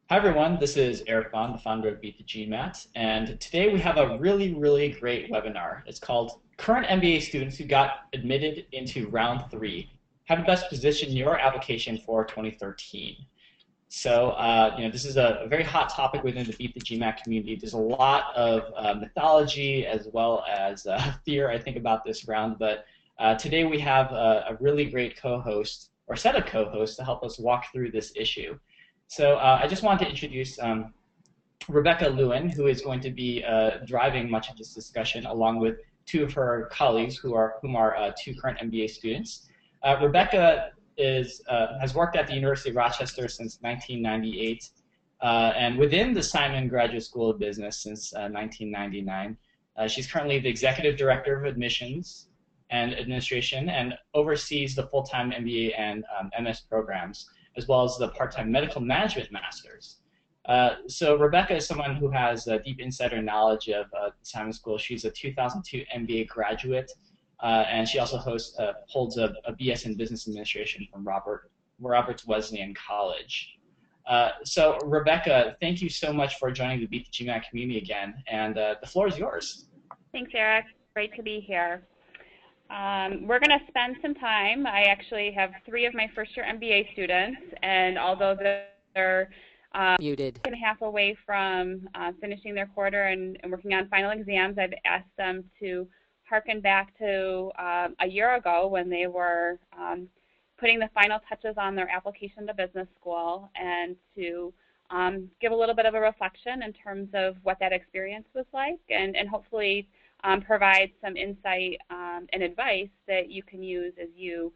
Hi everyone, this is Erfan, the founder of Beat the GMAT, and today we have a really great webinar. It's called Current MBA Students Who Got Admitted into Round 3. How to best position your application for 2013. This is a very hot topic within the Beat the GMAT community. There's a lot of mythology as well as fear, I think, about this round, but today we have a really great co-host, or set of co-hosts, to help us walk through this issue. I just wanted to introduce Rebecca Lewin, who is going to be driving much of this discussion, along with two of her colleagues, whom are two current MBA students. Rebecca has worked at the University of Rochester since 1998, and within the Simon Graduate School of Business since 1999. She's currently the Executive Director of Admissions and Administration and oversees the full-time MBA and MS programs, as well as the part-time medical management masters. So Rebecca is someone who has a deep insider knowledge of the Simon School. She's a 2002 MBA graduate, and she also holds a BS in Business Administration from Roberts Wesleyan College. So Rebecca, thank you so much for joining the Beat the GMAT community again, and the floor is yours. Thanks, Eric. Great to be here. We're going to spend some time. I actually have 3 of my first-year MBA students, and although they're muted and a half away from finishing their quarter and working on final exams, I've asked them to harken back to a year ago when they were putting the final touches on their application to business school, and to give a little bit of a reflection in terms of what that experience was like, and hopefully provide some insight and advice that you can use as you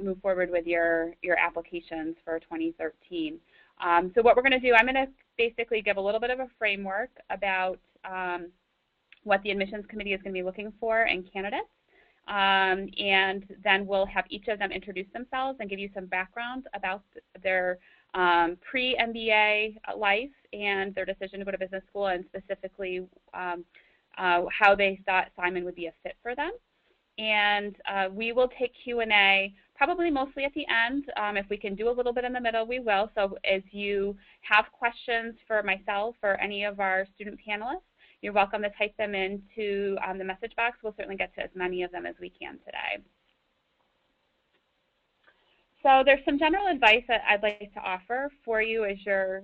move forward with your applications for 2013. So what we're going to do, I'm going to basically give a little bit of a framework about what the admissions committee is going to be looking for in candidates, and then we'll have each of them introduce themselves and give you some background about their pre-MBA life and their decision to go to business school, and specifically how they thought Simon would be a fit for them. And we will take Q&A probably mostly at the end. If we can do a little bit in the middle, we will. So as you have questions for myself or any of our student panelists, you're welcome to type them into the message box. We'll certainly get to as many of them as we can today. So there's some general advice that I'd like to offer for you as you're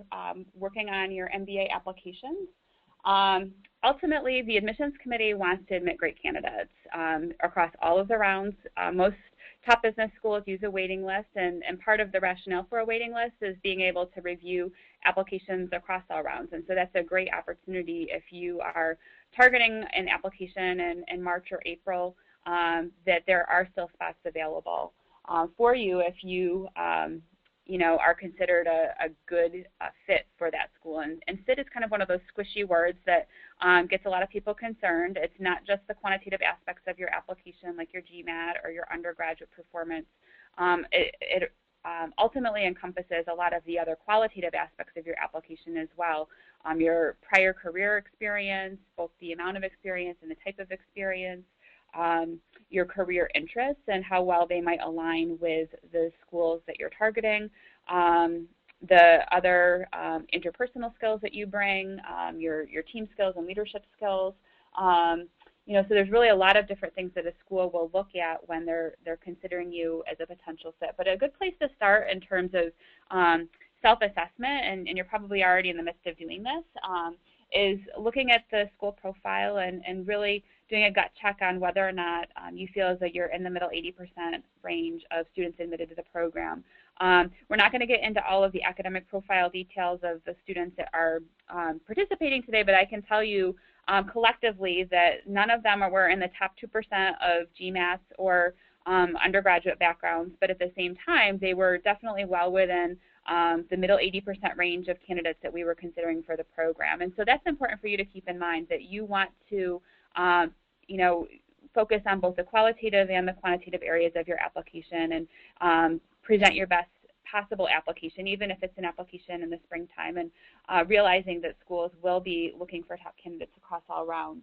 working on your MBA applications. Ultimately, the admissions committee wants to admit great candidates across all of the rounds. Most top business schools use a waiting list, and part of the rationale for a waiting list is being able to review applications across all rounds. And so that's a great opportunity if you are targeting an application in March or April, that there are still spots available for you if you are considered a good fit for that school. And fit is kind of one of those squishy words that gets a lot of people concerned. It's not just the quantitative aspects of your application, like your GMAT or your undergraduate performance. It ultimately encompasses a lot of the other qualitative aspects of your application as well. Your prior career experience, both the amount of experience and the type of experience, your career interests and how well they might align with the schools that you're targeting, the other interpersonal skills that you bring, your team skills and leadership skills. So there's really a lot of different things that a school will look at when they're considering you as a potential fit. But a good place to start in terms of self-assessment, and you're probably already in the midst of doing this, is looking at the school profile and really doing a gut check on whether or not you feel as though you're in the middle 80% range of students admitted to the program. We're not going to get into all of the academic profile details of the students that are participating today, but I can tell you collectively that none of them were in the top 2% of GMATs or undergraduate backgrounds, but at the same time, they were definitely well within the middle 80% range of candidates that we were considering for the program. And so that's important for you to keep in mind, that you want to focus on both the qualitative and the quantitative areas of your application, and present your best possible application, even if it's an application in the springtime, and realizing that schools will be looking for top candidates across all rounds.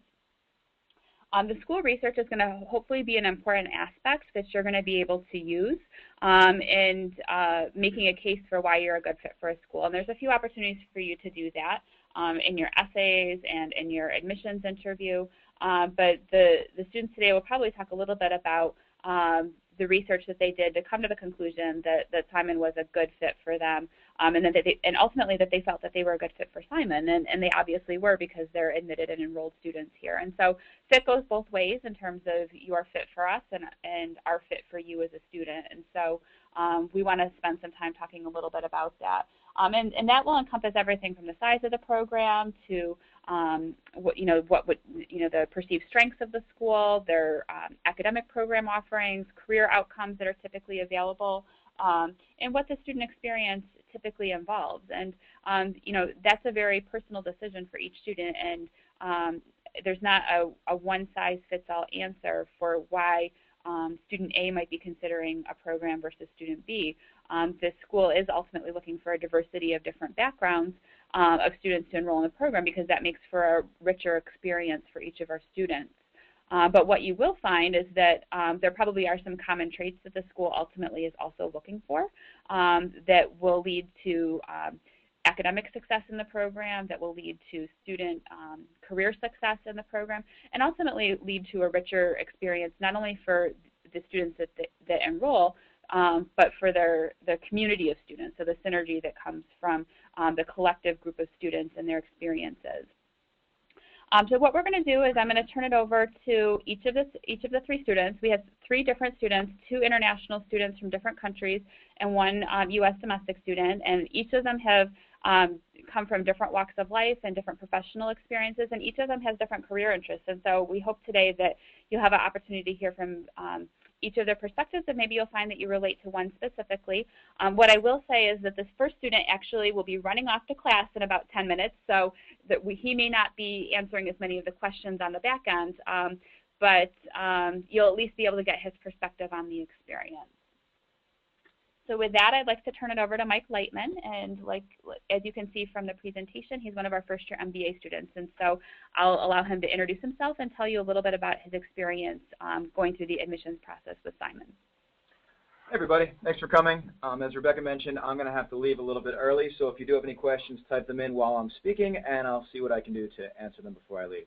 The school research is going to hopefully be an important aspect that you're going to be able to use in making a case for why you're a good fit for a school. And there's a few opportunities for you to do that in your essays and in your admissions interview. But the students today will probably talk a little bit about the research that they did to come to the conclusion that Simon was a good fit for them, and ultimately that they felt that they were a good fit for Simon, and they obviously were because they're admitted and enrolled students here. And so fit goes both ways in terms of your fit for us and our fit for you as a student. And so we want to spend some time talking a little bit about that. And that will encompass everything from the size of the program to the perceived strengths of the school, their academic program offerings, career outcomes that are typically available, and what the student experience typically involves. And that's a very personal decision for each student, and there's not a one-size-fits-all answer for why student A might be considering a program versus student B. This school is ultimately looking for a diversity of different backgrounds of students to enroll in the program because that makes for a richer experience for each of our students. But what you will find is that there probably are some common traits that the school ultimately is also looking for that will lead to academic success in the program, that will lead to student career success in the program, and ultimately lead to a richer experience not only for the students that enroll, but for the community of students, so the synergy that comes from the collective group of students and their experiences. So what we're going to do is I'm going to turn it over to each of the three students. We have three different students, two international students from different countries, and one U.S. domestic student, and each of them have come from different walks of life and different professional experiences, and each of them has different career interests. And so we hope today that you'll have an opportunity to hear from each of their perspectives, and maybe you'll find that you relate to one specifically. What I will say is that this first student actually will be running off to class in about 10 minutes, so that he may not be answering as many of the questions on the back end, but you'll at least be able to get his perspective on the experience. So with that, I'd like to turn it over to Mike Lightman, and as you can see from the presentation, he's one of our first-year MBA students, and so I'll allow him to introduce himself and tell you a little bit about his experience going through the admissions process with Simon. Hey everybody, thanks for coming. As Rebecca mentioned, I'm going to have to leave a little bit early, so if you do have any questions, type them in while I'm speaking, and I'll see what I can do to answer them before I leave.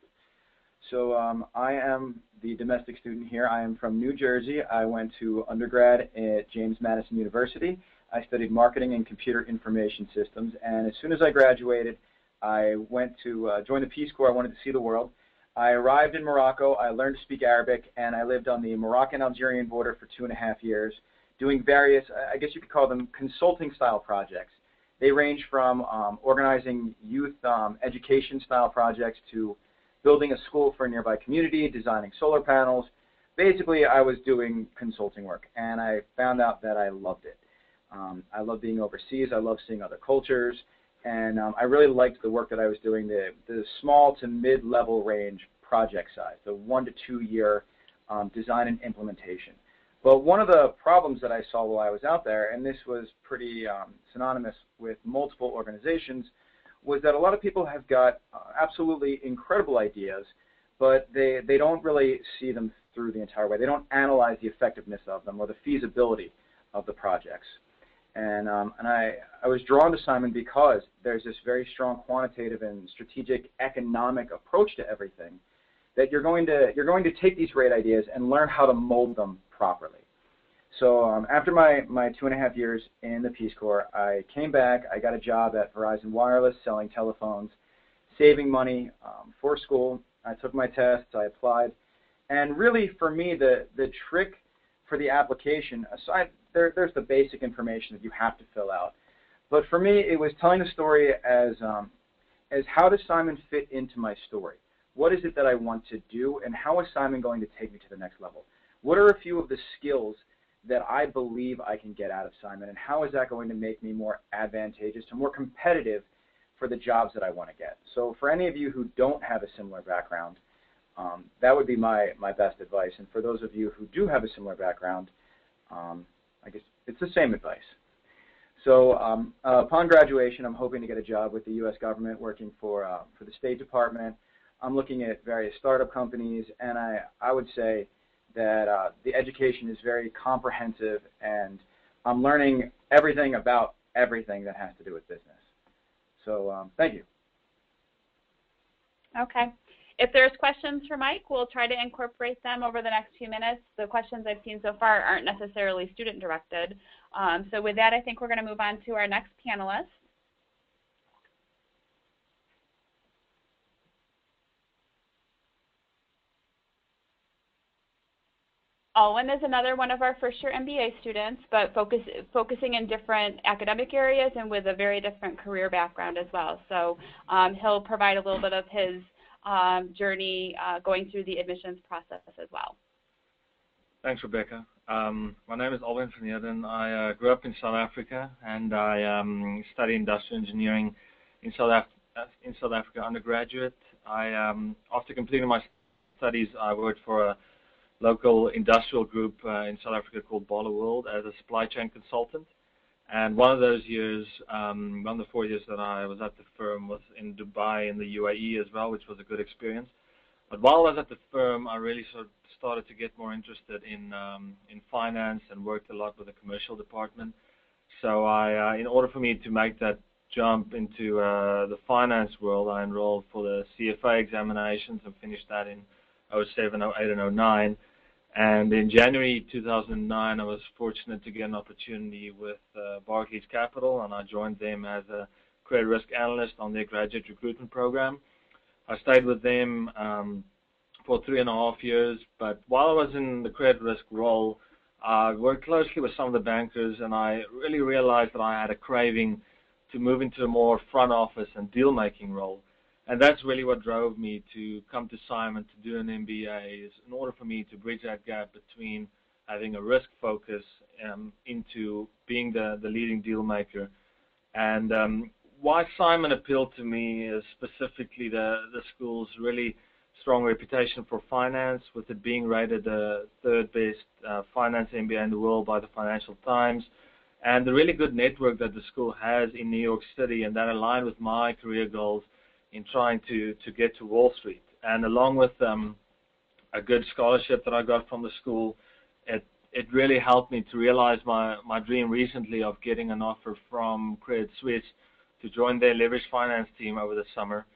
So I am the domestic student here. I am from New Jersey. I went to undergrad at James Madison University. I studied marketing and computer information systems, and as soon as I graduated, I went to join the Peace Corps. I wanted to see the world. I arrived in Morocco. I learned to speak Arabic, and I lived on the Moroccan-Algerian border for 2.5 years, doing various, I guess you could call them consulting-style projects. They range from organizing youth education-style projects to building a school for a nearby community, designing solar panels. Basically, I was doing consulting work, and I found out that I loved it. I love being overseas. I love seeing other cultures, and I really liked the work that I was doing, the small to mid-level range project size, the 1 to 2 year design and implementation. But one of the problems that I saw while I was out there, and this was pretty synonymous with multiple organizations, was that a lot of people have got absolutely incredible ideas, but they don't really see them through the entire way. They don't analyze the effectiveness of them or the feasibility of the projects. And I was drawn to Simon because there's this very strong quantitative and strategic economic approach to everything, that you're going to take these great ideas and learn how to mold them properly. So after my 2.5 years in the Peace Corps, I came back. I got a job at Verizon Wireless selling telephones, saving money for school. I took my tests. I applied. And really, for me, the trick for the application, aside, there's the basic information that you have to fill out. But for me, it was telling the story as how does Simon fit into my story? What is it that I want to do, and how is Simon going to take me to the next level? What are a few of the skills that I believe I can get out of Simon, and how is that going to make me more advantageous and more competitive for the jobs that I want to get? So for any of you who don't have a similar background, that would be my best advice. And for those of you who do have a similar background, I guess it's the same advice. So upon graduation, I'm hoping to get a job with the U.S. government, working for the State Department, I'm looking at various startup companies, and I would say that the education is very comprehensive, and I'm learning everything about everything that has to do with business. So thank you. Okay. If there's questions for Mike, we'll try to incorporate them over the next few minutes. The questions I've seen so far aren't necessarily student-directed. So with that, I think we're going to move on to our next panelist. Owen is another one of our first-year MBA students, but focusing in different academic areas and with a very different career background as well. So he'll provide a little bit of his journey going through the admissions process as well. Thanks, Rebecca. My name is Owen van Heerden. I grew up in South Africa, and I studied industrial engineering in South Africa undergraduate. After completing my studies, I worked for a local industrial group in South Africa called Bala World as a supply chain consultant. And one of those years, one of the 4 years that I was at the firm was in Dubai in the UAE as well, which was a good experience. But while I was at the firm, I really sort of started to get more interested in finance and worked a lot with the commercial department. So in order for me to make that jump into the finance world, I enrolled for the CFA examinations and finished that in 07, 08, and 09. And in January 2009, I was fortunate to get an opportunity with Barclays Capital, and I joined them as a credit risk analyst on their graduate recruitment program. I stayed with them for 3.5 years, but while I was in the credit risk role, I worked closely with some of the bankers, and I really realized that I had a craving to move into a more front office and deal-making role. And that's really what drove me to come to Simon to do an MBA, is in order for me to bridge that gap between having a risk focus into being the leading deal maker. And why Simon appealed to me is specifically the school's really strong reputation for finance, with it being rated the third best finance MBA in the world by the Financial Times, and the really good network that the school has in New York City, and that aligned with my career goals in trying to get to Wall Street. And along with a good scholarship that I got from the school, it really helped me to realize my dream recently of getting an offer from Credit Suisse to join their leveraged finance team over the summer.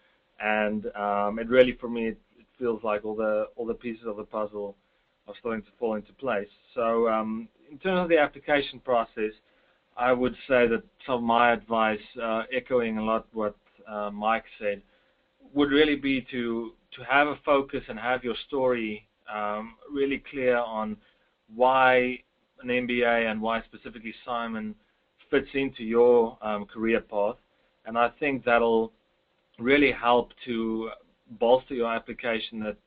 And it really, for me, it feels like all the pieces of the puzzle are starting to fall into place. So in terms of the application process, I would say that some of my advice, echoing a lot what Mike said, would really be to have a focus and have your story really clear on why an MBA and why specifically Simon fits into your career path. And I think that'll really help to bolster your application, that,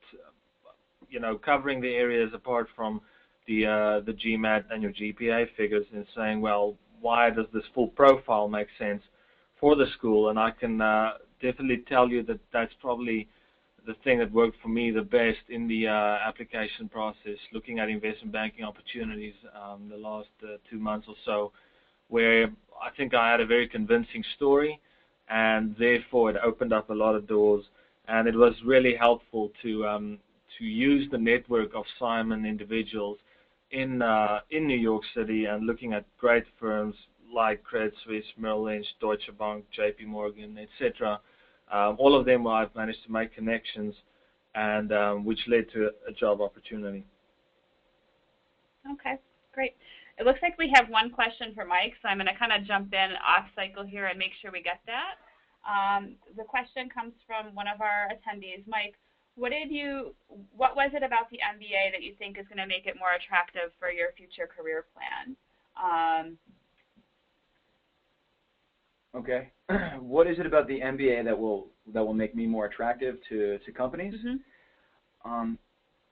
you know, covering the areas apart from the GMAT and your GPA figures, and saying, well, why does this full profile make sense for the school? And I can definitely tell you that that's probably the thing that worked for me the best in the application process, looking at investment banking opportunities the last 2 months or so, where I think I had a very convincing story, and therefore it opened up a lot of doors. And it was really helpful to use the network of Simon individuals in New York City, and looking at great firms like Credit Suisse, Merrill Lynch, Deutsche Bank, JP Morgan, etc. All of them I've managed to make connections, and which led to a job opportunity. Okay, great. It looks like we have one question for Mike, so I'm going to kind of jump in off cycle here and make sure we get that. The question comes from one of our attendees. Mike, what was it about the MBA that you think is going to make it more attractive for your future career plan? Okay. What is it about the MBA that will make me more attractive to companies? Mm-hmm.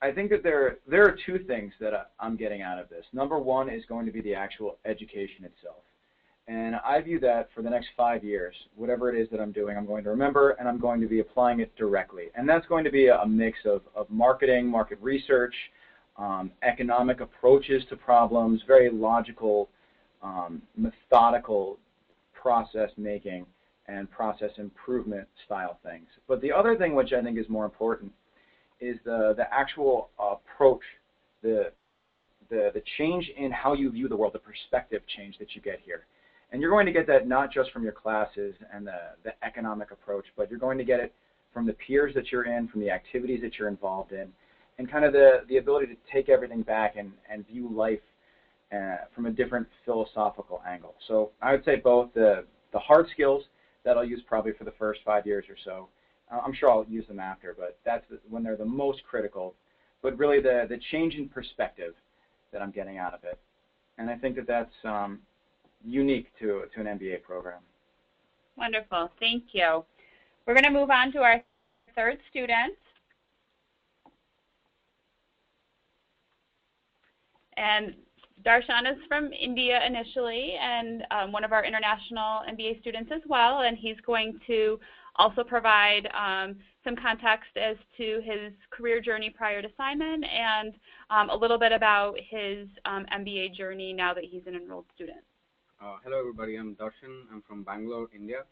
I think that there are two things that I'm getting out of this. Number one is going to be the actual education itself. And I view that for the next 5 years, whatever it is that I'm doing, I'm going to remember, and I'm going to be applying it directly. And that's going to be a mix of marketing, market research, economic approaches to problems, very logical, methodical process making. and process improvement style things. But the other thing which I think is more important is the actual approach, the change in how you view the world, the perspective change that you get here. And you're going to get that not just from your classes and the economic approach, but you're going to get it from the peers that you're in, from the activities that you're involved in, and kind of the ability to take everything back and view life from a different philosophical angle. So I would say both the hard skills that I'll use probably for the first 5 years or so. I'm sure I'll use them after, but that's when they're the most critical. But really the change in perspective that I'm getting out of it. And I think that that's unique to an MBA program. Wonderful. Thank you. We're going to move on to our third student. And Darshan is from India initially, and one of our international MBA students as well, and he's going to also provide some context as to his career journey prior to Simon and a little bit about his MBA journey now that he's an enrolled student. Hello everybody, I'm Darshan. I'm from Bangalore, India.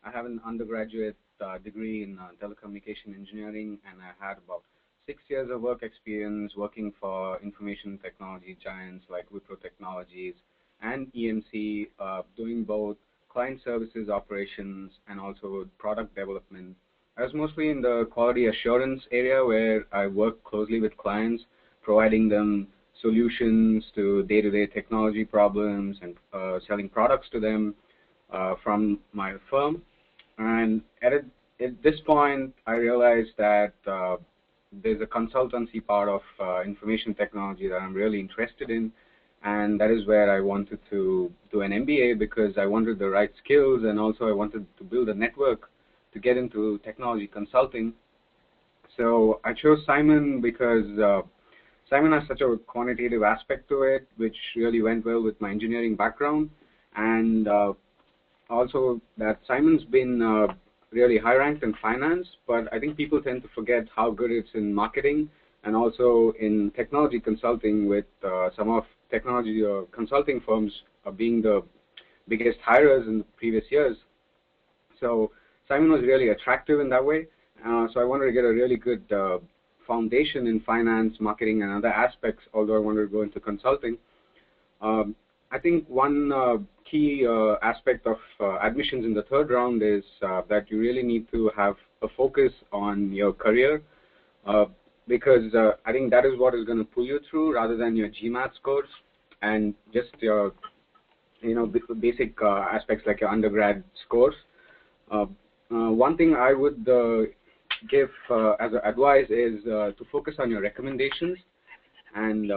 I have an undergraduate degree in telecommunication engineering, and I had about 6 years of work experience working for information technology giants like Wipro Technologies and EMC, doing both client services operations and also product development. I was mostly in the quality assurance area where I work closely with clients, providing them solutions to day-to-day technology problems and selling products to them from my firm. And at this point, I realized that there's a consultancy part of information technology that I'm really interested in, and that is where I wanted to do an MBA because I wanted the right skills, and also I wanted to build a network to get into technology consulting. So I chose Simon because Simon has such a quantitative aspect to it, which really went well with my engineering background, and also that Simon's been really high ranked in finance, but I think people tend to forget how good it's in marketing and also in technology consulting, with some of technology consulting firms being the biggest hirers in the previous years. So Simon was really attractive in that way. So I wanted to get a really good foundation in finance, marketing, and other aspects, although I wanted to go into consulting. I think one key aspect of admissions in the third round is that you really need to have a focus on your career because I think that is what is going to pull you through rather than your GMAT scores and just your basic aspects like your undergrad scores. One thing I would give as advice is to focus on your recommendations and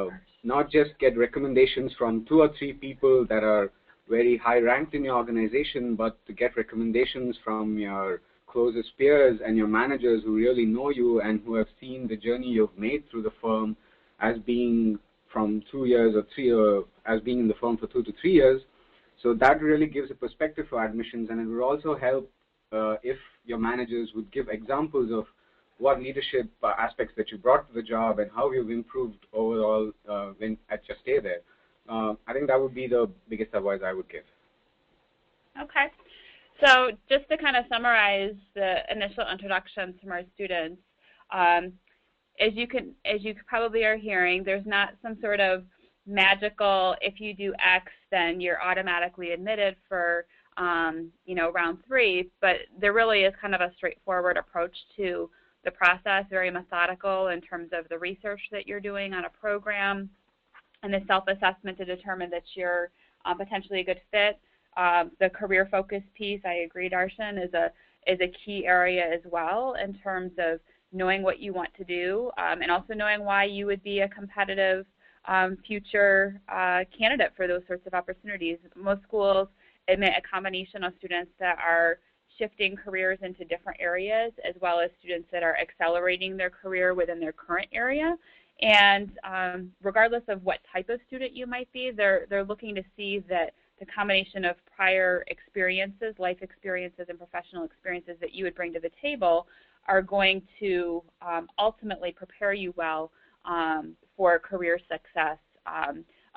not just get recommendations from 2 or 3 people that are very high ranked in your organization, but to get recommendations from your closest peers and your managers who really know you and who have seen the journey you've made through the firm as being from 2 years or 3 or as being in the firm for 2 to 3 years. So that really gives a perspective for admissions, and it would also help if your managers would give examples of what leadership aspects that you brought to the job and how you've improved overall at your stay there. I think that would be the biggest advice I would give. Okay. So just to kind of summarize the initial introductions from our students, as you probably are hearing, there's not some sort of magical, if you do X, then you're automatically admitted for round 3, but there really is kind of a straightforward approach to the process, very methodical in terms of the research that you're doing on a program and the self-assessment to determine that you're potentially a good fit. The career focus piece, I agree, Darshan, is a key area as well in terms of knowing what you want to do and also knowing why you would be a competitive future candidate for those sorts of opportunities. Most schools admit a combination of students that are shifting careers into different areas, as well as students that are accelerating their career within their current area. And regardless of what type of student you might be, they're looking to see that the combination of prior experiences, life experiences, and professional experiences that you would bring to the table are going to ultimately prepare you well for career success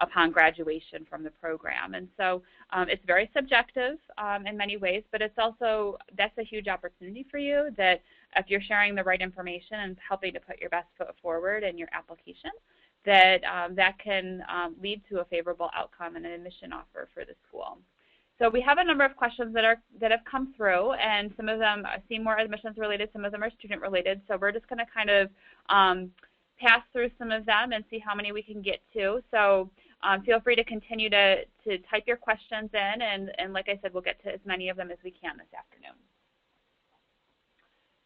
upon graduation from the program. And so it's very subjective in many ways, but it's also, that's a huge opportunity for you, that if you're sharing the right information and helping to put your best foot forward in your application, that that can lead to a favorable outcome and an admission offer for the school. So we have a number of questions that have come through, and some of them seem more admissions related, some of them are student related. So we're just going to kind of pass through some of them and see how many we can get to. So feel free to continue to type your questions in, and like I said, we'll get to as many of them as we can this afternoon.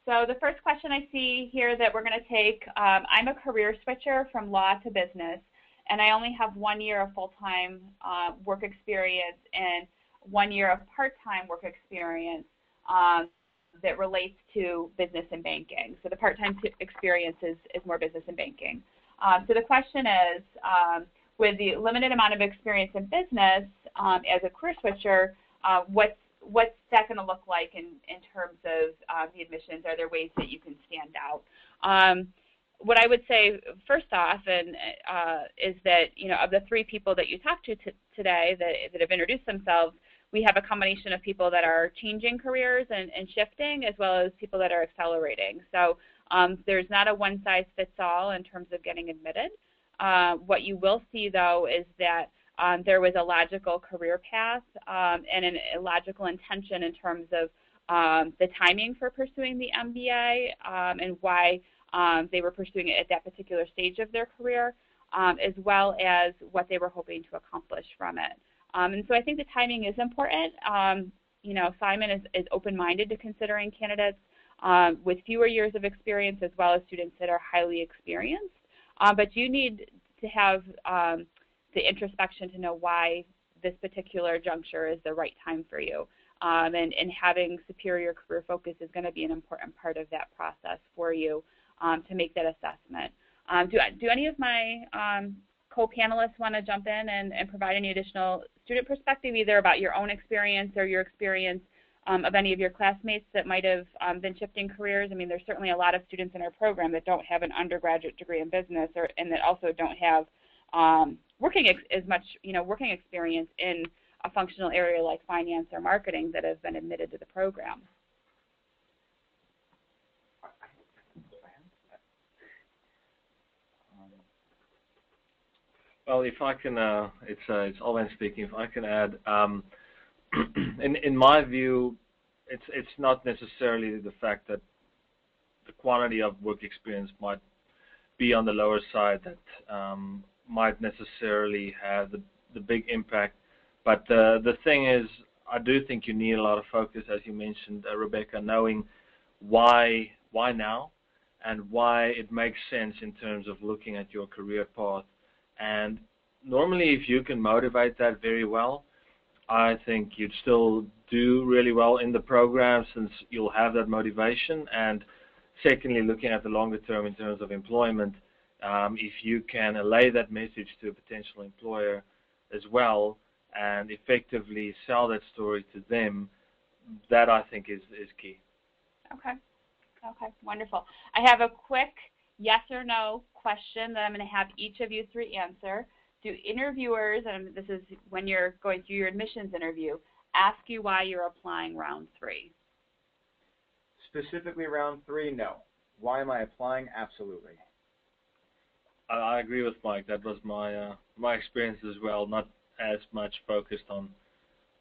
So the first question I see here that we're going to take, I'm a career switcher from law to business, and I only have 1 year of full-time work experience and 1 year of part-time work experience that relates to business and banking. So the part-time experience is more business and banking. So the question is, with the limited amount of experience in business as a career switcher, what's that going to look like in terms of the admissions? Are there ways that you can stand out? What I would say first off is that, you know, of the 3 people that you talked to today that have introduced themselves, we have a combination of people that are changing careers and shifting, as well as people that are accelerating. So there's not a one-size-fits-all in terms of getting admitted. What you will see, though, is that there was a logical career path and a logical intention in terms of the timing for pursuing the MBA and why they were pursuing it at that particular stage of their career, as well as what they were hoping to accomplish from it. And so I think the timing is important. You know, Simon is open-minded to considering candidates with fewer years of experience, as well as students that are highly experienced. But you need to have the introspection to know why this particular juncture is the right time for you. And having superior career focus is going to be an important part of that process for you to make that assessment. Do any of my co-panelists want to jump in and provide any additional student perspective, either about your own experience or your experience of any of your classmates that might have been shifting careers? I mean, there's certainly a lot of students in our program that don't have an undergraduate degree in business, and that also don't have working experience in a functional area like finance or marketing that have been admitted to the program. Well, if I can, it's Alwyn speaking. If I can add, in my view, it's not necessarily the fact that the quantity of work experience might be on the lower side that might necessarily have the big impact. But the thing is, I do think you need a lot of focus, as you mentioned, Rebecca, knowing why now and why it makes sense in terms of looking at your career path. And normally, if you can motivate that very well, I think you'd still do really well in the program, since you'll have that motivation. And secondly, looking at the longer term in terms of employment, if you can allay that message to a potential employer as well and effectively sell that story to them, that I think is key. Okay, wonderful. I have a quick yes or no question that I'm going to have each of you 3 answer. Do interviewers, and this is when you're going through your admissions interview, ask you why you're applying round 3? Specifically round 3, no. Why am I applying? Absolutely. I agree with Mike. That was my experience as well. Not as much focused on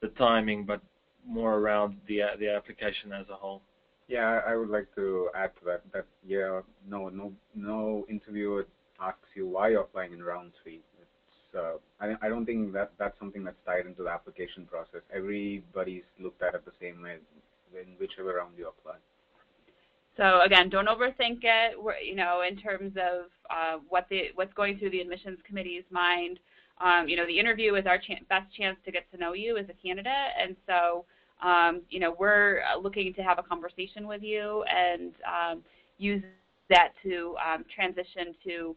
the timing, but more around the application as a whole. Yeah, I would like to add to that. That yeah, no interviewer asks you why you're applying in round 3. It's I don't think that's something that's tied into the application process. Everybody's looked at it the same way in whichever round you apply. So again, don't overthink it. You know, in terms of what's going through the admissions committee's mind. You know, the interview is our best chance to get to know you as a candidate, and so you know, we're looking to have a conversation with you and use that to transition to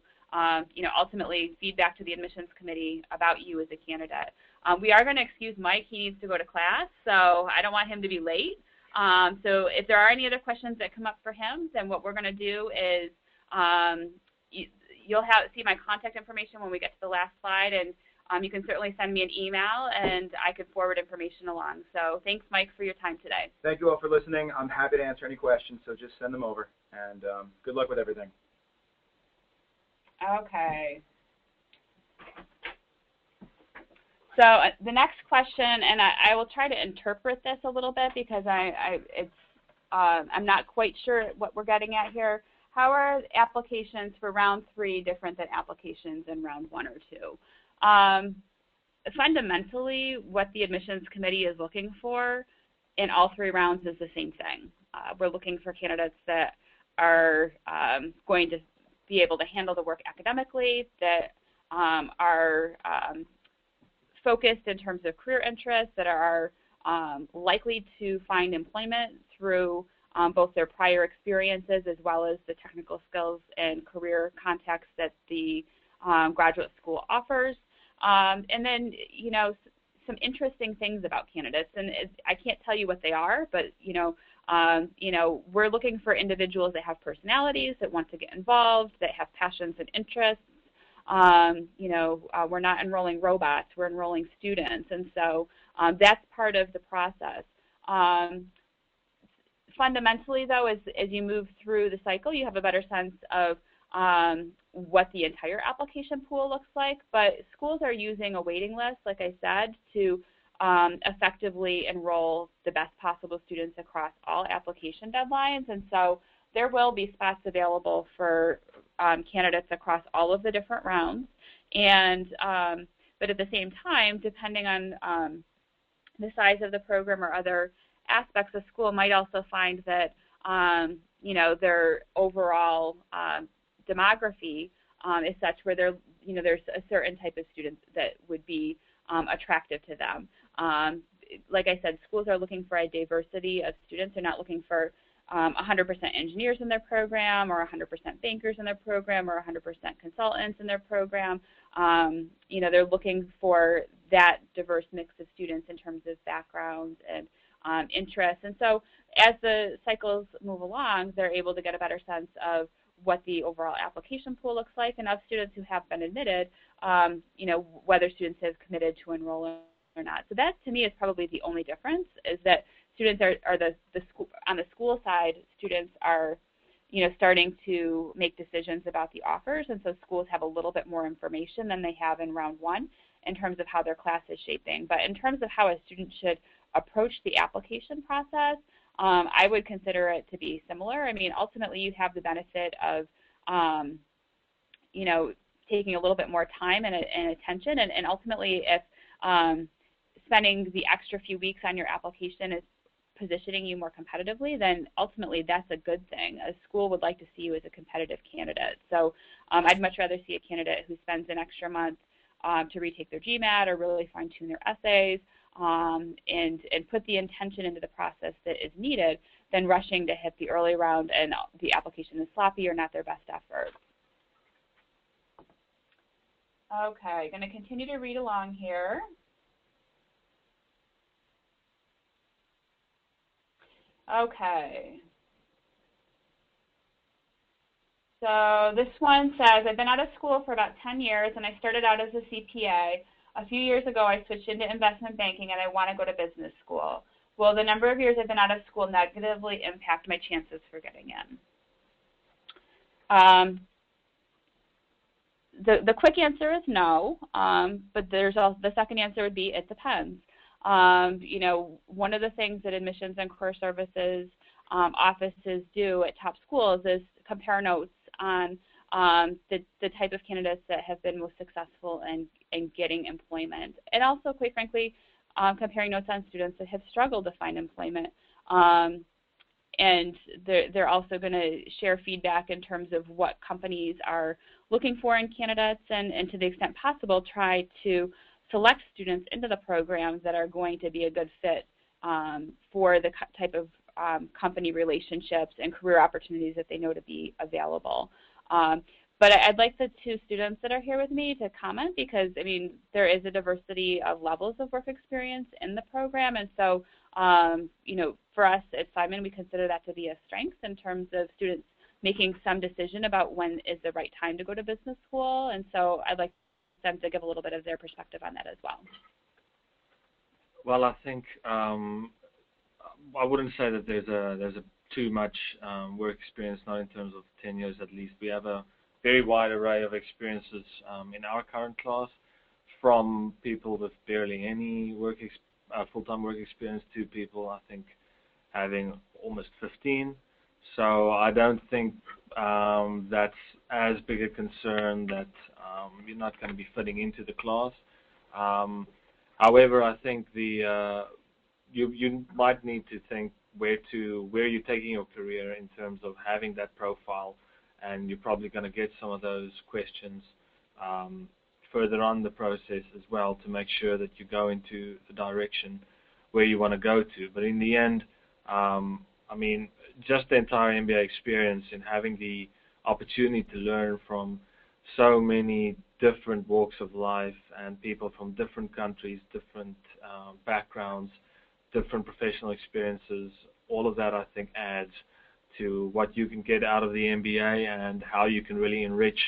you know, ultimately feedback to the admissions committee about you as a candidate. We are going to excuse Mike. He needs to go to class, so I don't want him to be late. So if there are any other questions that come up for him, then what we're going to do is you'll see my contact information when we get to the last slide, and you can certainly send me an email and I could forward information along. So thanks, Mike, for your time today. Thank you all for listening. I'm happy to answer any questions, so just send them over. And good luck with everything. Okay. So the next question, and I will try to interpret this a little bit because I'm not quite sure what we're getting at here. How are applications for round 3 different than applications in round 1 or 2? Fundamentally, what the admissions committee is looking for in all 3 rounds is the same thing. We're looking for candidates that are going to be able to handle the work academically, that are focused in terms of career interests, that are likely to find employment through both their prior experiences as well as the technical skills and career context that the graduate school offers. And then, you know, some interesting things about candidates, and I can't tell you what they are, but we're looking for individuals that have personalities, that want to get involved, that have passions and interests. We're not enrolling robots, we're enrolling students, and so that's part of the process. Fundamentally, though, as you move through the cycle, you have a better sense of what the entire application pool looks like, but schools are using a waiting list, like I said, to effectively enroll the best possible students across all application deadlines, and so there will be spots available for candidates across all of the different rounds, and but at the same time, depending on the size of the program or other aspects, the school might also find that their overall demography is such where there's a certain type of students that would be attractive to them. Like I said, schools are looking for a diversity of students. They're not looking for 100% engineers in their program, or 100% bankers in their program, or 100% consultants in their program. They're looking for that diverse mix of students in terms of backgrounds and interests. And so as the cycles move along, they're able to get a better sense of what the overall application pool looks like, and of students who have been admitted, whether students have committed to enrolling or not. So that, to me, is probably the only difference, is that students are the school, on the school side, students are starting to make decisions about the offers, and so schools have a little bit more information than they have in round 1 in terms of how their class is shaping. But in terms of how a student should approach the application process, I would consider it to be similar. I mean, ultimately, you have the benefit of, taking a little bit more time and attention, and ultimately, if spending the extra few weeks on your application is positioning you more competitively, then ultimately that's a good thing. A school would like to see you as a competitive candidate. So I'd much rather see a candidate who spends an extra month to retake their GMAT or really fine-tune their essays, and put the intention into the process that is needed than rushing to hit the early round and the application is sloppy or not their best effort. Okay, going to continue to read along here. Okay. So this one says, I've been out of school for about 10 years and I started out as a CPA. A few years ago, I switched into investment banking and I want to go to business school. Will the number of years I've been out of school negatively impact my chances for getting in? The quick answer is no, but there's also, the second answer would be it depends. One of the things that admissions and career services offices do at top schools is compare notes on the type of candidates that have been most successful in getting employment, and also, quite frankly, comparing notes on students that have struggled to find employment. And they're also going to share feedback in terms of what companies are looking for in candidates, and to the extent possible, try to select students into the programs that are going to be a good fit for the type of company relationships and career opportunities that they know to be available. But I'd like the two students that are here with me to comment, because, I mean, there is a diversity of levels of work experience in the program. And so, for us at Simon, we consider that to be a strength in terms of students making some decision about when is the right time to go to business school. And so I'd like them to give a little bit of their perspective on that as well. Well, I think I wouldn't say that there's a too much work experience, not in terms of 10 years at least. We have a very wide array of experiences in our current class, from people with barely any full-time work experience to people, I think, having almost 15. So I don't think that's as big a concern that you're not going to be fitting into the class. However, I think you might need to think where you're taking your career in terms of having that profile, and you're probably going to get some of those questions further on the process as well, to make sure that you go into the direction where you want to go to. But in the end, I mean, just the entire MBA experience and having the opportunity to learn from so many different walks of life and people from different countries, different backgrounds, different professional experiences, all of that I think adds to what you can get out of the MBA and how you can really enrich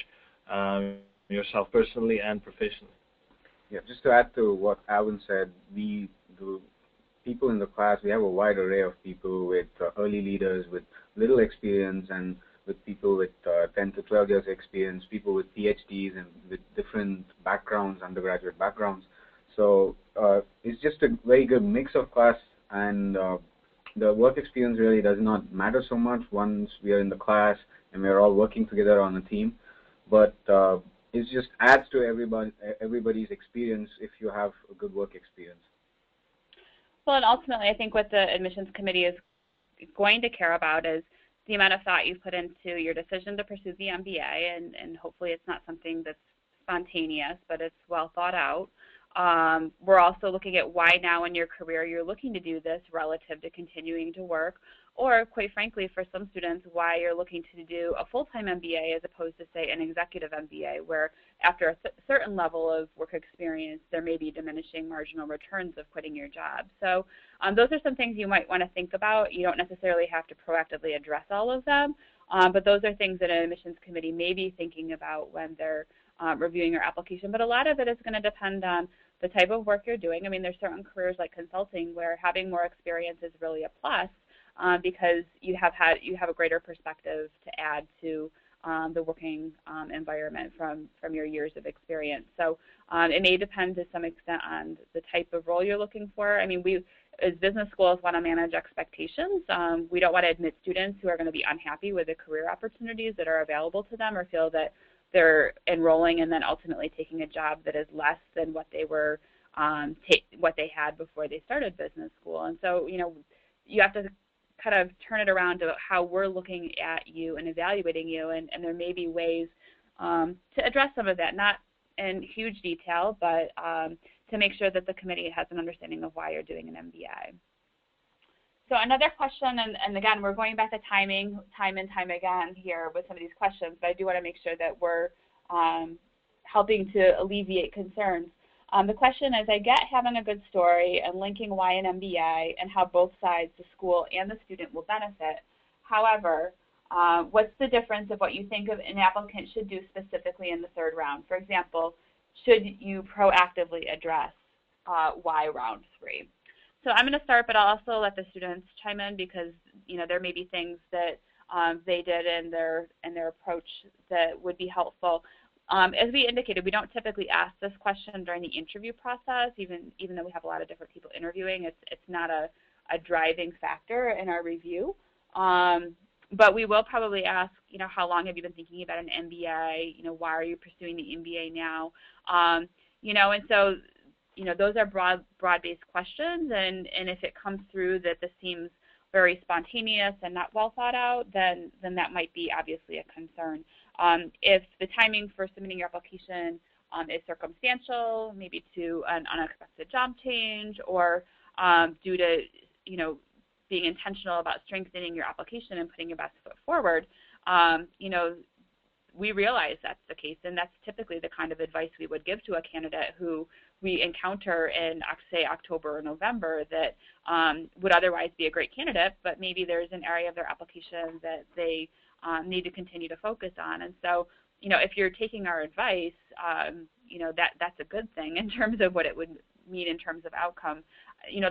yourself personally and professionally. Yeah, just to add to what Alvin said, the people in the class, we have a wide array of people with early leaders with little experience, and with people with 10 to 12 years experience, people with PhDs and with different backgrounds, undergraduate backgrounds. So it's just a very good mix of class, and the work experience really does not matter so much once we are in the class and we're all working together on a team. But it just adds to everybody's experience if you have a good work experience. Well, and ultimately, I think what the admissions committee is going to care about is the amount of thought you've put into your decision to pursue the MBA, and hopefully it's not something that's spontaneous, but it's well thought out. We're also looking at why now in your career you're looking to do this relative to continuing to work, or quite frankly, for some students, why you're looking to do a full-time MBA as opposed to, say, an executive MBA, where after a certain level of work experience, there may be diminishing marginal returns of quitting your job. So those are some things you might want to think about. You don't necessarily have to proactively address all of them, but those are things that an admissions committee may be thinking about when they're reviewing your application. But a lot of it is going to depend on the type of work you're doing. I mean, there's certain careers like consulting where having more experience is really a plus, because you have a greater perspective to add to the working environment from your years of experience. So it may depend to some extent on the type of role you're looking for. I mean, we as business schools want to manage expectations. We don't want to admit students who are going to be unhappy with the career opportunities that are available to them, or feel that they're enrolling and then ultimately taking a job that is less than what they were what they had before they started business school. And so, you know, you have to kind of turn it around to how we're looking at you and evaluating you, and there may be ways to address some of that, not in huge detail, but to make sure that the committee has an understanding of why you're doing an MBA. So another question, and again, we're going back to timing time and time again here with some of these questions, but I do want to make sure that we're helping to alleviate concerns. The question is, I get having a good story and linking why an MBA and how both sides, the school and the student, will benefit. However, what's the difference of what you think of an applicant should do specifically in the third round? For example, should you proactively address why round 3? So I'm going to start, but I'll also let the students chime in, because you know there may be things that they did in their approach that would be helpful. As we indicated, we don't typically ask this question during the interview process, even though we have a lot of different people interviewing. It's not a driving factor in our review. But we will probably ask, you know, how long have you been thinking about an MBA? You know, why are you pursuing the MBA now? You know, and so, you know, those are broad-based questions, and if it comes through that this seems very spontaneous and not well thought out, then that might be obviously a concern. If the timing for submitting your application is circumstantial, maybe to an unexpected job change, or due to, you know, being intentional about strengthening your application and putting your best foot forward, you know, we realize that's the case, and that's typically the kind of advice we would give to a candidate who we encounter in, say, October or November that would otherwise be a great candidate, but maybe there's an area of their application that they need to continue to focus on. And so, you know, if you're taking our advice, that's a good thing in terms of what it would mean in terms of outcome.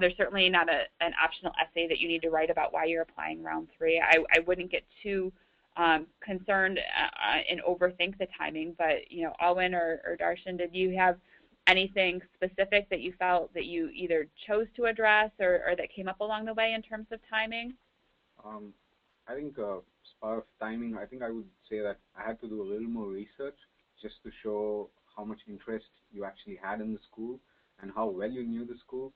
There's certainly not an optional essay that you need to write about why you're applying round 3. I wouldn't get too concerned and overthink the timing, but Alwyn or Darshan, did you have anything specific that you felt that you either chose to address or that came up along the way in terms of timing? I think as part of timing, I think I would say that I had to do a little more research just to show how much interest you actually had in the school and how well you knew the school.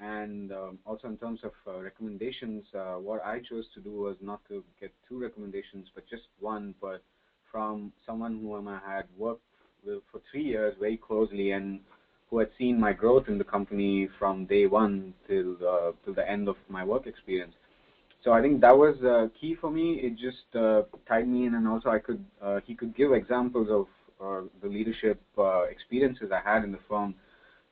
And also in terms of recommendations, what I chose to do was not to get 2 recommendations, but just one, but from someone whom I had worked with for 3 years very closely and who had seen my growth in the company from day 1 till the end of my work experience. So I think that was key for me. It just tied me in, and also he could give examples of the leadership experiences I had in the firm,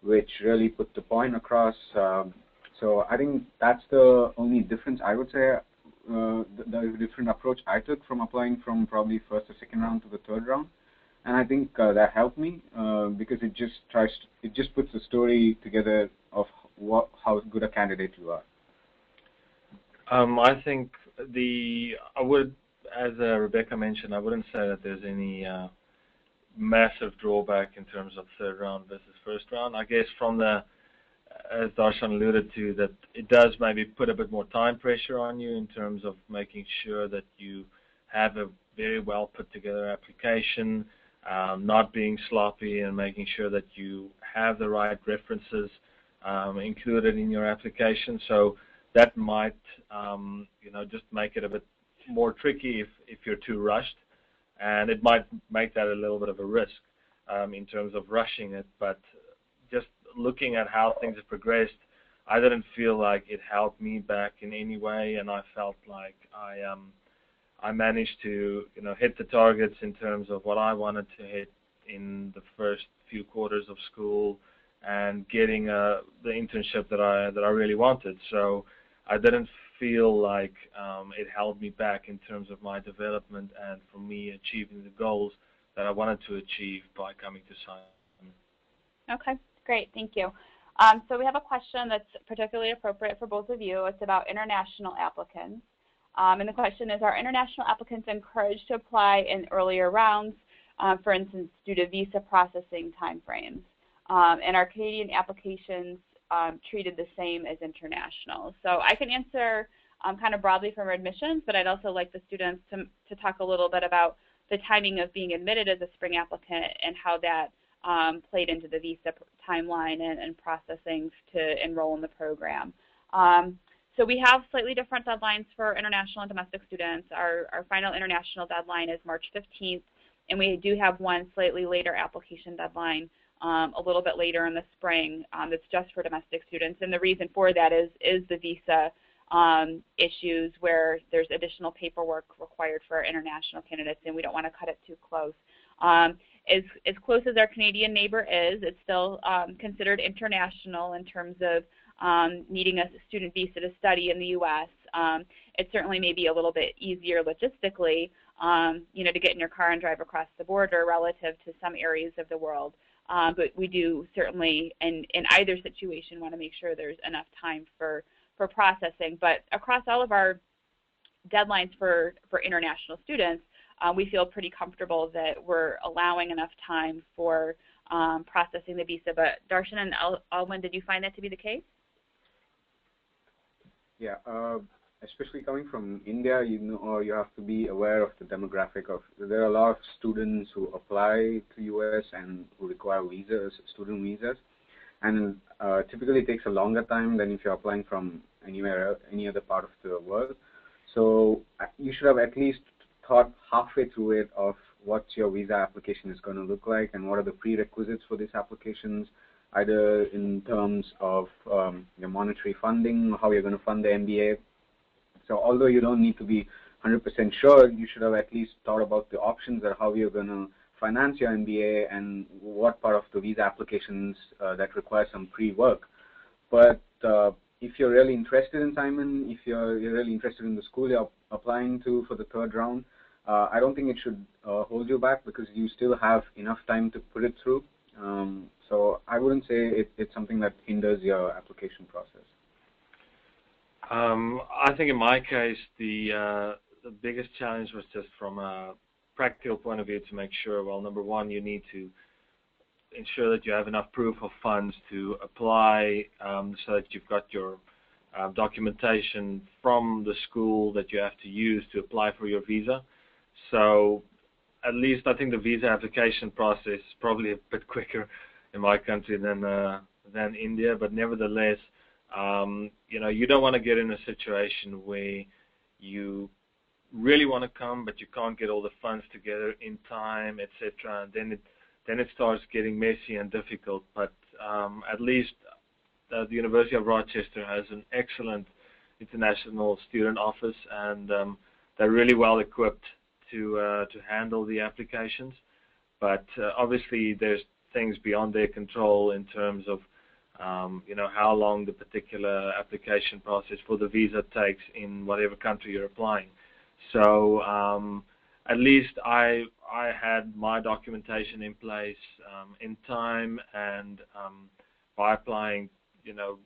which really put the point across. So I think that's the only difference I would say, the different approach I took from applying from probably first or second round to the third round. And I think that helped me because it just puts the story together of how good a candidate you are. I think as Rebecca mentioned, I wouldn't say that there's any massive drawback in terms of third round versus first round. I guess as Darshan alluded to, that it does maybe put a bit more time pressure on you in terms of making sure that you have a very well put together application, not being sloppy, and making sure that you have the right references included in your application. So that might just make it a bit more tricky if you're too rushed, and it might make that a little bit of a risk in terms of rushing it. But just looking at how things have progressed, I didn't feel like it held me back in any way, and I felt like I managed to hit the targets in terms of what I wanted to hit in the first few quarters of school and getting the internship that I really wanted. So I didn't feel like it held me back in terms of my development and for me achieving the goals that I wanted to achieve by coming to Simon. Okay, great, thank you. So we have a question that's particularly appropriate for both of you. It's about international applicants. And the question is, are international applicants encouraged to apply in earlier rounds, for instance, due to visa processing timeframes? And are Canadian applications treated the same as international? So I can answer kind of broadly from admissions, but I'd also like the students to talk a little bit about the timing of being admitted as a spring applicant and how that played into the visa timeline and processing to enroll in the program. So we have slightly different deadlines for international and domestic students. Our final international deadline is March 15th, and we do have one slightly later application deadline a little bit later in the spring that's just for domestic students. And the reason for that is the visa issues where there's additional paperwork required for our international candidates, and we don't want to cut it too close. As close as our Canadian neighbor is, it's still considered international in terms of needing a student visa to study in the U.S. It certainly may be a little bit easier logistically, to get in your car and drive across the border relative to some areas of the world. But we do certainly, in either situation, want to make sure there's enough time for processing. But across all of our deadlines for international students, we feel pretty comfortable that we're allowing enough time for processing the visa. But Darshan and Alwyn, did you find that to be the case? Yeah, especially coming from India, you have to be aware of the demographic of. There are a lot of students who apply to US and who require visas, student visas, and typically it takes a longer time than if you're applying from any other part of the world. So you should have at least thought halfway through it of what your visa application is going to look like and what are the prerequisites for these applications, either in terms of your monetary funding, how you're going to fund the MBA. So although you don't need to be 100% sure, you should have at least thought about the options or how you're going to finance your MBA and what part of the visa applications that require some pre-work. But if you're really interested in Simon, if you're really interested in the school you're applying to for the third round, I don't think it should hold you back because you still have enough time to put it through. So I wouldn't say it's something that hinders your application process. I think in my case, the biggest challenge was just from a practical point of view to make sure, well, number one, you need to ensure that you have enough proof of funds to apply, so that you've got your documentation from the school that you have to use to apply for your visa. So at least I think the visa application process is probably a bit quicker in my country than India, but nevertheless, you know, you don't want to get in a situation where you really want to come, but you can't get all the funds together in time, etc. And then it starts getting messy and difficult. But at least the University of Rochester has an excellent international student office, and they're really well equipped to handle the applications. But obviously, there's things beyond their control in terms of you know, how long the particular application process for the visa takes in whatever country you're applying. So at least I had my documentation in place in time, and by applying, you know,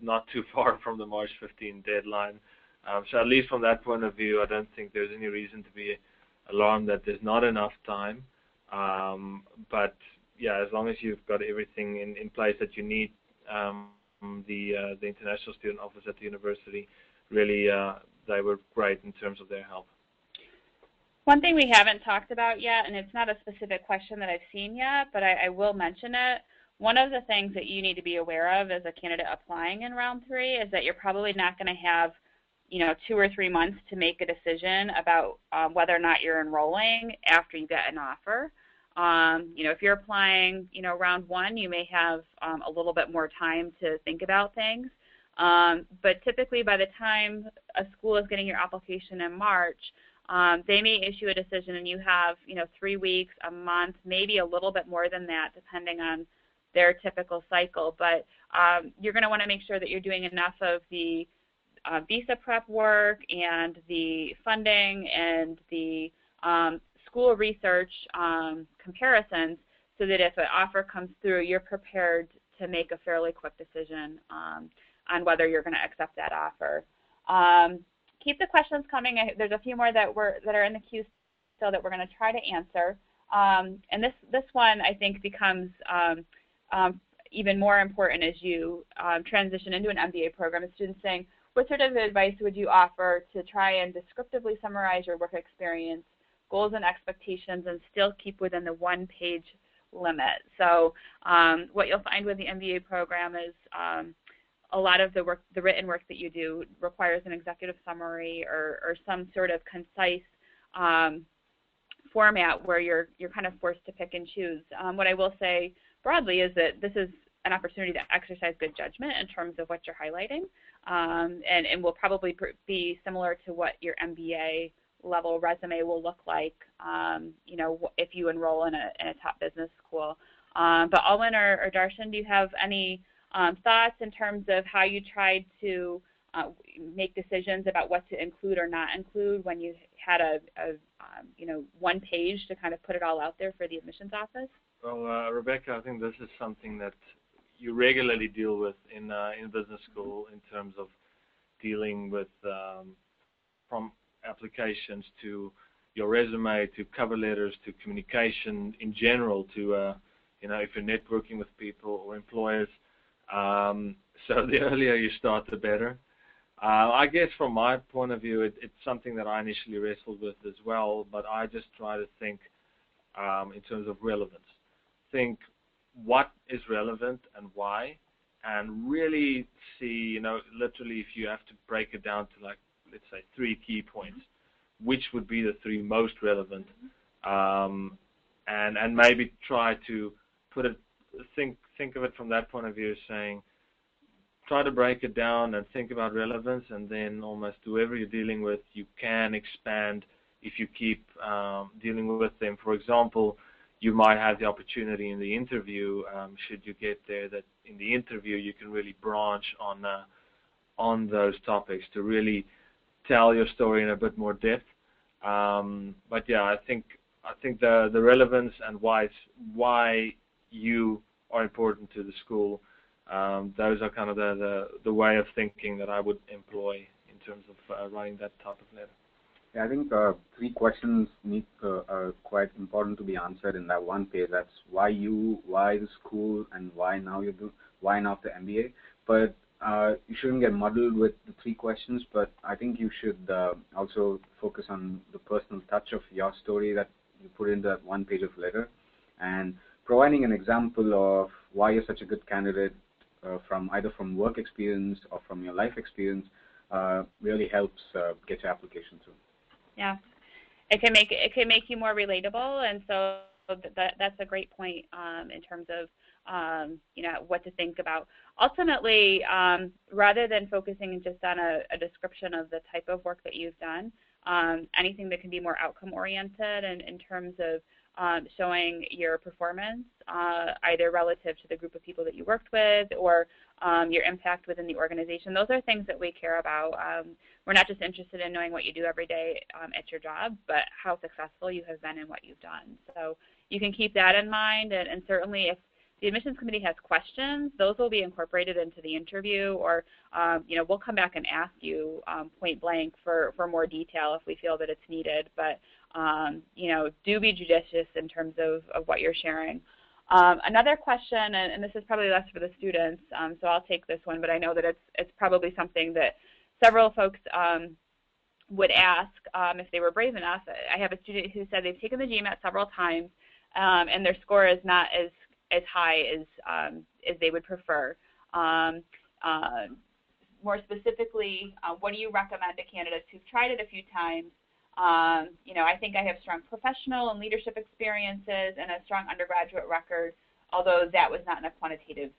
not too far from the March 15 deadline. So at least from that point of view, I don't think there's any reason to be alarmed that there's not enough time. But yeah, as long as you've got everything in place that you need, the international student office at the university really they were great in terms of their help. One thing we haven't talked about yet, and it's not a specific question that I've seen yet, but I will mention it. One of the things that you need to be aware of as a candidate applying in round 3 is that you're probably not going to have, you know, 2 or 3 months to make a decision about whether or not you're enrolling after you get an offer. You know, if you're applying, you know, round 1, you may have a little bit more time to think about things. But typically by the time a school is getting your application in March, they may issue a decision and you have, you know, 3 weeks, a month, maybe a little bit more than that, depending on their typical cycle. But you're going to want to make sure that you're doing enough of the visa prep work and the funding and the school research comparisons, so that if an offer comes through, you're prepared to make a fairly quick decision on whether you're going to accept that offer. Keep the questions coming. There's a few more that are in the queue still that we're going to try to answer. And this one, I think, becomes even more important as you transition into an MBA program. A student saying, what sort of advice would you offer to try and descriptively summarize your work experience, goals and expectations, and still keep within the 1-page limit? So what you'll find with the MBA program is a lot of the written work that you do requires an executive summary or some sort of concise format where you're kind of forced to pick and choose. What I will say broadly is that this is an opportunity to exercise good judgment in terms of what you're highlighting, and will probably be similar to what your MBA level resume will look like, you know, if you enroll in a top business school. But Alwyn or Darshan, do you have any thoughts in terms of how you tried to make decisions about what to include or not include when you had a you know, 1 page to kind of put it all out there for the admissions office? Well, Rebecca, I think this is something that you regularly deal with in business school in terms of dealing with from applications to your resume to cover letters to communication in general to you know, if you're networking with people or employers. So the earlier you start, the better. I guess from my point of view, it's something that I initially wrestled with as well, but I just try to think in terms of relevance. Think what is relevant and why, and really see, you know, literally if you have to break it down to, like, let's say 3 key points, which would be the 3 most relevant, and maybe try to put it, think of it from that point of view, saying, try to break it down and think about relevance, and then almost whoever you're dealing with, you can expand if you keep dealing with them. For example, you might have the opportunity in the interview, should you get there, that in the interview you can really branch on those topics to really tell your story in a bit more depth. But yeah, I think the relevance and why you are important to the school. Those are kind of the way of thinking that I would employ in terms of writing that type of letter. Yeah, I think 3 questions are quite important to be answered in that one page. That's why you, why the school, and why now why not the MBA. But you shouldn't get muddled with the 3 questions. But I think you should also focus on the personal touch of your story that you put in that one page of letter, and providing an example of why you're such a good candidate from either from work experience or from your life experience really helps get your application through. Yeah, it can make you more relatable, and so that's a great point in terms of what to think about. Ultimately, rather than focusing just on a description of the type of work that you've done, anything that can be more outcome oriented and in terms of showing your performance, either relative to the group of people that you worked with or your impact within the organization. Those are things that we care about. We're not just interested in knowing what you do every day at your job, but how successful you have been in what you've done. So you can keep that in mind, and certainly if the admissions committee has questions, those will be incorporated into the interview, or we'll come back and ask you point blank for more detail if we feel that it's needed. But do be judicious in terms of what you're sharing. Another question, and this is probably less for the students, so I'll take this one, but I know that it's probably something that several folks would ask if they were brave enough. I have a student who said they've taken the GMAT several times, and their score is not as high as they would prefer. More specifically, what do you recommend to candidates who've tried it a few times? I think I have strong professional and leadership experiences and a strong undergraduate record, although that was not in a quantitative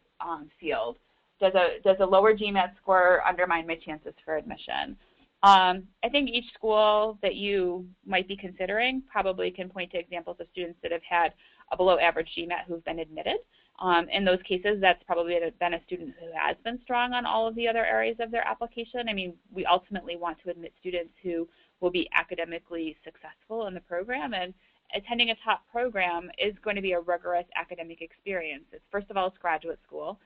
field. Does a lower GMAT score undermine my chances for admission? I think each school that you might be considering probably can point to examples of students that have had a below average GMAT who've been admitted. In those cases, that's probably been a student who has been strong on all of the other areas of their application. I mean, we ultimately want to admit students who will be academically successful in the program, and attending a top program is going to be a rigorous academic experience. First of all, it's graduate school.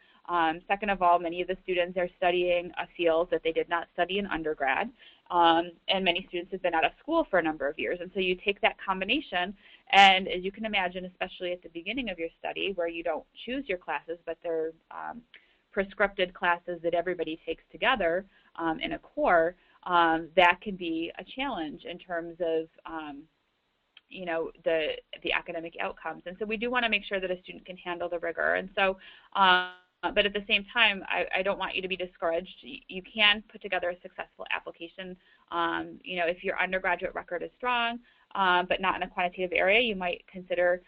Second of all, many of the students are studying a field that they did not study in undergrad, and many students have been out of school for a number of years. And so you take that combination, and as you can imagine, especially at the beginning of your study where you don't choose your classes, but they're prescripted classes that everybody takes together in a core, that can be a challenge in terms of the academic outcomes. And so we do want to make sure that a student can handle the rigor. And so but at the same time, I don't want you to be discouraged. You can put together a successful application. If your undergraduate record is strong, but not in a quantitative area, you might consider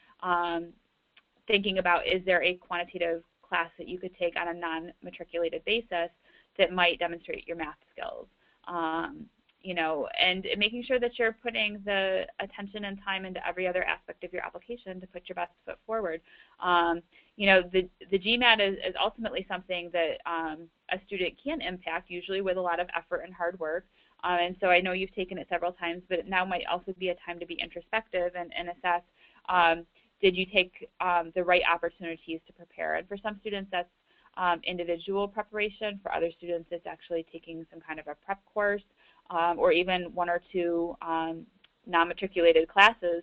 thinking about, is there a quantitative class that you could take on a non-matriculated basis that might demonstrate your math skills? And making sure that you're putting the attention and time into every other aspect of your application to put your best foot forward. The GMAT is ultimately something that a student can impact, usually with a lot of effort and hard work. And so I know you've taken it several times, but now might also be a time to be introspective and assess, did you take the right opportunities to prepare? And for some students, that's individual preparation. For other students, it's actually taking some kind of a prep course, or even 1 or 2 non-matriculated classes,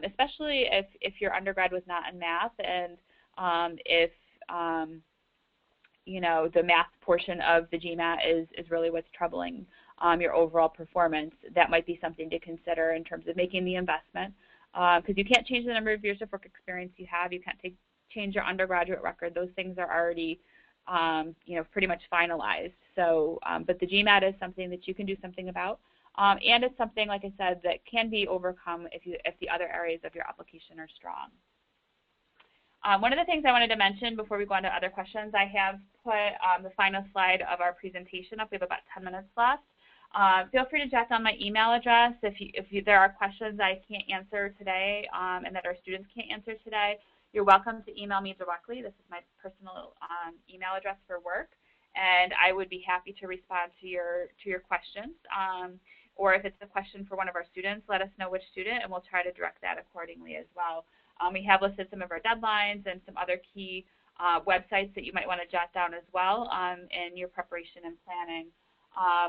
especially if your undergrad was not in math, and if the math portion of the GMAT is really what's troubling your overall performance. That might be something to consider in terms of making the investment, because you can't change the number of years of work experience you have. You can't change your undergraduate record. Those things are already pretty much finalized. So, but the GMAT is something that you can do something about, and it's something, like I said, that can be overcome if the other areas of your application are strong. One of the things I wanted to mention before we go on to other questions, I have put the final slide of our presentation up. We have about 10 minutes left. Feel free to jot down my email address if there are questions I can't answer today and that our students can't answer today. You're welcome to email me directly. This is my personal email address for work, and I would be happy to respond to your questions. or if it's a question for one of our students, let us know which student, and we'll try to direct that accordingly as well. We have listed some of our deadlines and some other key websites that you might want to jot down as well in your preparation and planning.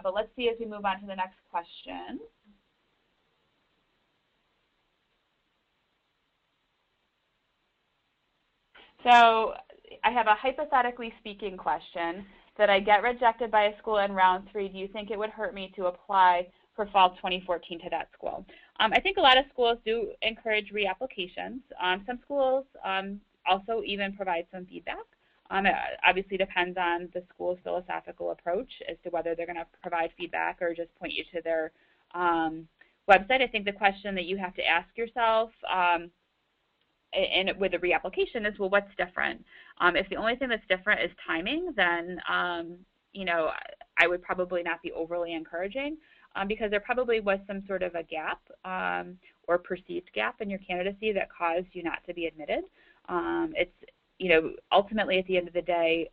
But let's see as we move on to the next question. So I have a hypothetically speaking question. That I get rejected by a school in round 3, do you think it would hurt me to apply for fall 2014 to that school? I think a lot of schools do encourage reapplications. Some schools also even provide some feedback. It obviously depends on the school's philosophical approach as to whether they're going to provide feedback or just point you to their website. I think the question that you have to ask yourself and with a reapplication is, well, what's different? If the only thing that's different is timing, then you know, I would probably not be overly encouraging because there probably was some sort of a gap or perceived gap in your candidacy that caused you not to be admitted. It's, you know, ultimately at the end of the day,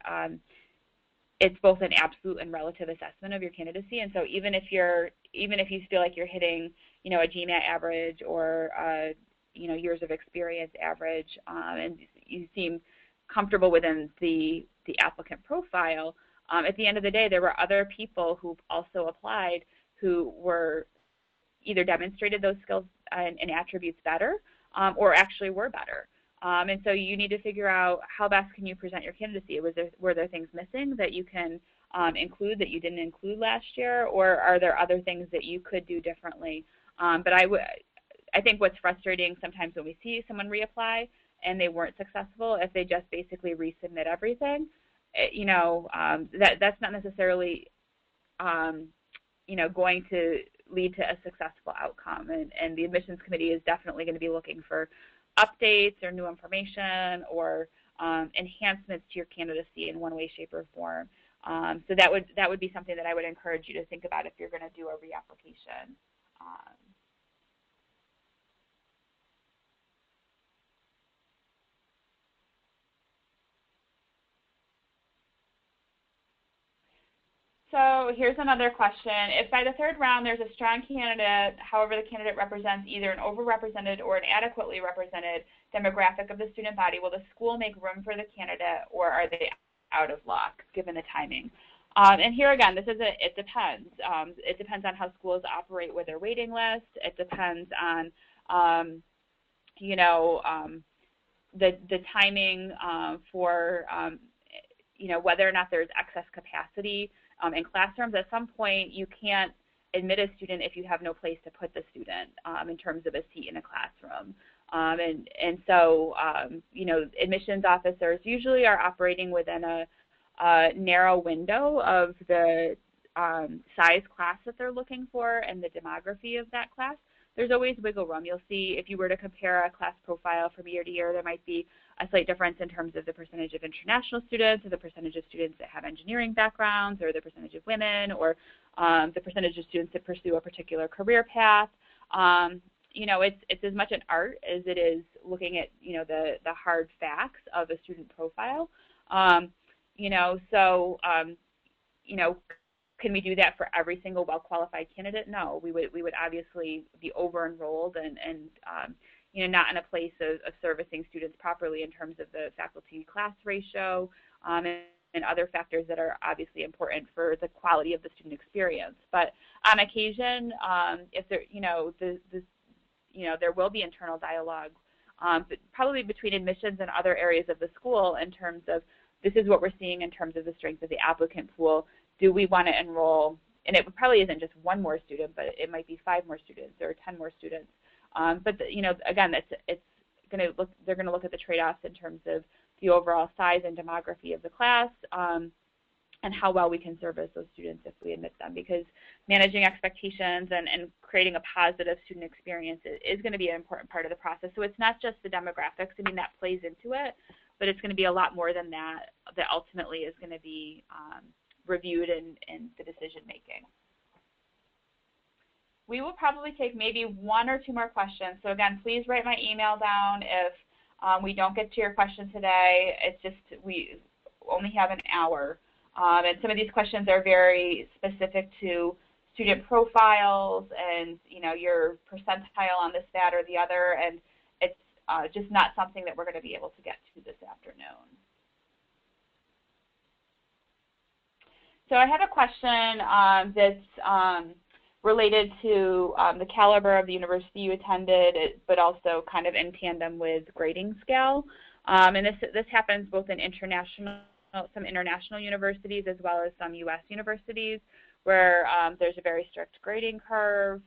it's both an absolute and relative assessment of your candidacy. And so even if you feel like you're hitting, you know, a GMAT average or you know, years of experience average, and you seem comfortable within the applicant profile, at the end of the day, there were other people who also applied who were either demonstrated those skills and attributes better or actually were better. And so you need to figure out how best can you present your candidacy. Were there things missing that you can include that you didn't include last year, or are there other things that you could do differently? But I think what's frustrating sometimes when we see someone reapply and they weren't successful, if they just basically resubmit everything, you know, that's not necessarily, you know, going to lead to a successful outcome. And the admissions committee is definitely going to be looking for updates or new information or enhancements to your candidacy in one way, shape, or form. So that would be something that I would encourage you to think about if you're going to do a reapplication. So here's another question. If by the 3rd round there's a strong candidate, however the candidate represents either an overrepresented or an adequately represented demographic of the student body, will the school make room for the candidate, or are they out of luck given the timing? And here again, it depends. It depends on how schools operate with their waiting list. It depends on, you know, the timing for, you know, whether or not there's excess capacity in classrooms. At some point, you can't admit a student if you have no place to put the student in terms of a seat in a classroom. And so, you know, admissions officers usually are operating within a narrow window of the size class that they're looking for and the demography of that class. There's always wiggle room. You'll see if you were to compare a class profile from year to year, there might be a slight difference in terms of the percentage of international students or the percentage of students that have engineering backgrounds or the percentage of women or the percentage of students that pursue a particular career path. You know, it's as much an art as it is looking at, you know, the hard facts of a student profile. You know, so, you know, can we do that for every single well-qualified candidate? No, we would obviously be over-enrolled and you know, not in a place of servicing students properly in terms of the faculty-class ratio and other factors that are obviously important for the quality of the student experience. But on occasion, if there, you know, you know, there will be internal dialogue, but probably between admissions and other areas of the school in terms of this is what we're seeing in terms of the strength of the applicant pool. Do we want to enroll? And it probably isn't just one more student, but it might be 5 more students or 10 more students. But you know, again, it's going to look. They're going to look at the trade-offs in terms of the overall size and demography of the class, and how well we can service those students if we admit them. Because managing expectations and creating a positive student experience is going to be an important part of the process. So it's not just the demographics. I mean, that plays into it, but it's going to be a lot more than that. That ultimately is going to be reviewed in the decision making. We will probably take maybe 1 or 2 more questions. So again, please write my email down if we don't get to your question today. It's just we only have an hour. And some of these questions are very specific to student profiles and, you know, your percentile on this, that, or the other, and it's just not something that we're going to be able to get to this afternoon. So I have a question that's related to the caliber of the university you attended, but also kind of in tandem with grading scale. And this happens both in some international universities as well as some U.S. universities, where there's a very strict grading curve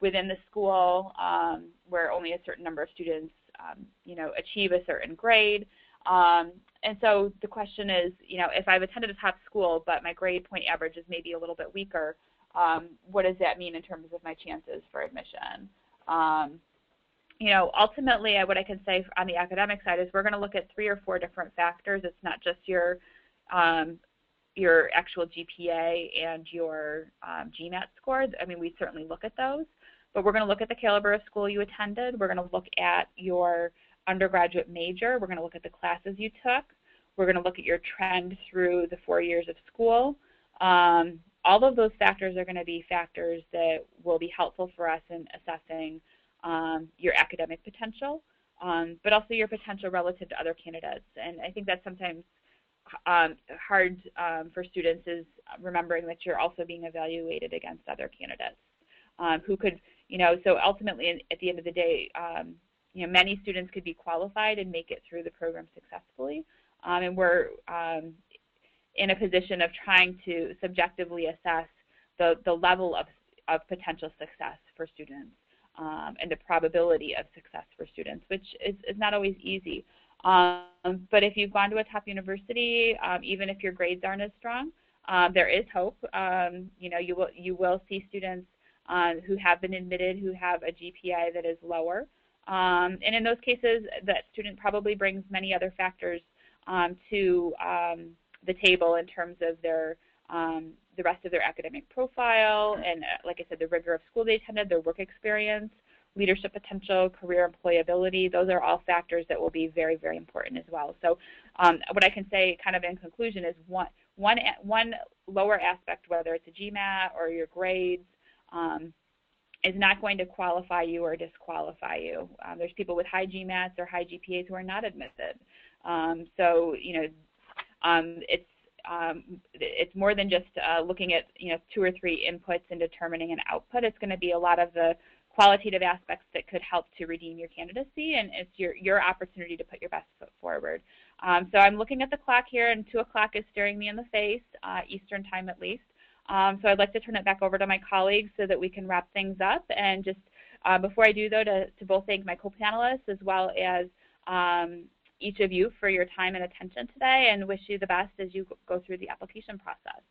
within the school, where only a certain number of students, you know, achieve a certain grade. And so the question is, you know, if I've attended a top school, but my grade point average is maybe a little bit weaker, what does that mean in terms of my chances for admission? You know, ultimately, what I can say on the academic side is we're going to look at 3 or 4 different factors. It's not just your actual GPA and your GMAT scores. I mean, we certainly look at those, but we're going to look at the caliber of school you attended. We're going to look at your undergraduate major. We're going to look at the classes you took. We're going to look at your trend through the 4 years of school. All of those factors are going to be factors that will be helpful for us in assessing your academic potential, but also your potential relative to other candidates. And I think that's sometimes hard for students, is remembering that you're also being evaluated against other candidates who could, you know, so ultimately at the end of the day, you know, many students could be qualified and make it through the program successfully. And we're in a position of trying to subjectively assess the level of potential success for students and the probability of success for students, which is not always easy. But if you've gone to a top university, even if your grades aren't as strong, there is hope. You know, you will see students who have been admitted who have a GPA that is lower. And in those cases, that student probably brings many other factors to the table in terms of their the rest of their academic profile, and like I said, the rigor of school they attended, their work experience, leadership potential, career employability. Those are all factors that will be very, very important as well. So what I can say kind of in conclusion is one lower aspect, whether it's a GMAT or your grades, is not going to qualify you or disqualify you. There's people with high GMATs or high GPAs who are not admitted. So, you know, it's more than just looking at, you know, 2 or 3 inputs and determining an output. It's going to be a lot of the qualitative aspects that could help to redeem your candidacy, and it's your opportunity to put your best foot forward. So I'm looking at the clock here, and 2 o'clock is staring me in the face, Eastern time at least. So I'd like to turn it back over to my colleagues so that we can wrap things up. And just before I do, though, to both thank my co-panelists as well as each of you for your time and attention today, and wish you the best as you go through the application process.